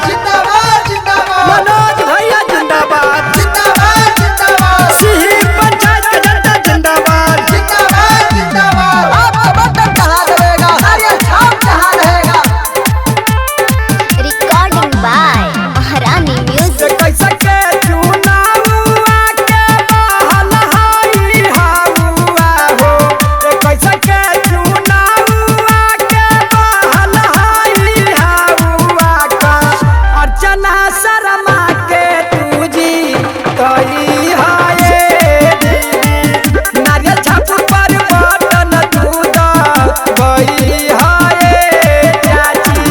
जिंदाबाद जिंदाबाद मनोज भैया जिंदाबाद जिंदाबाद जिंदाबाद सिही पंचायत का जनता जिंदाबाद जिंदाबाद जिंदाबाद। आपका बटन कहाँ दबेगा, नारियल छाप कहाँ रहेगा। Recording by Maharani Music. कैसे के चुनाव आके बहल हाई हाउआ हो कैसे के चुनाव आके बहल हाई हाउआ का अर्चना शर्मा के तुझी कही हाय दीदी नारियल छाप पर बटन दूध गई हाय चाची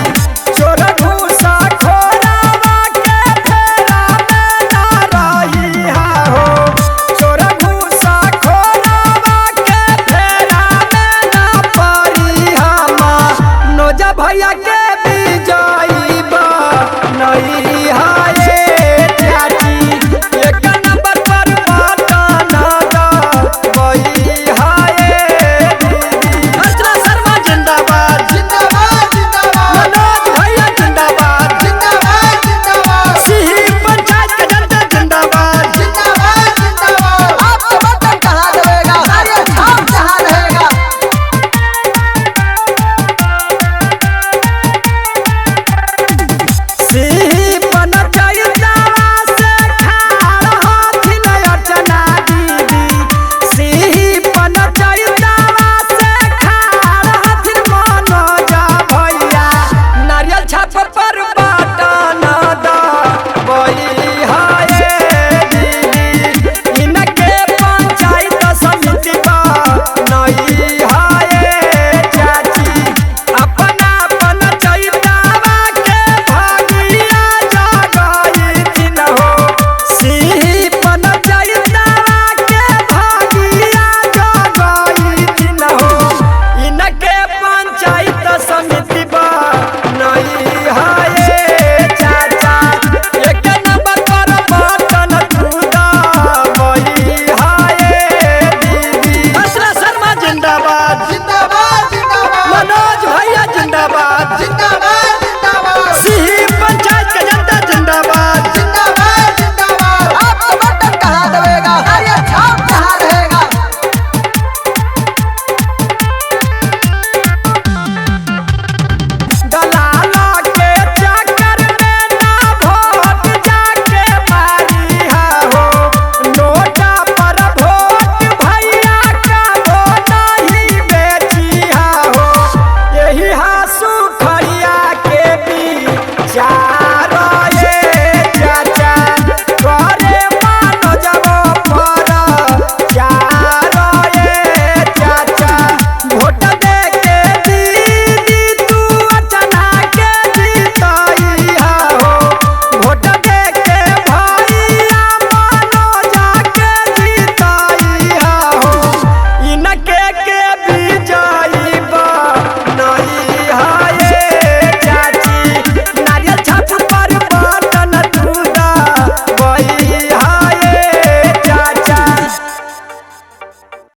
चोर घूसा खोरावा के फेरा में ना रही हो चोर घूसा खोरावा के फेरा में ना पड़ी हम नोजा भैया के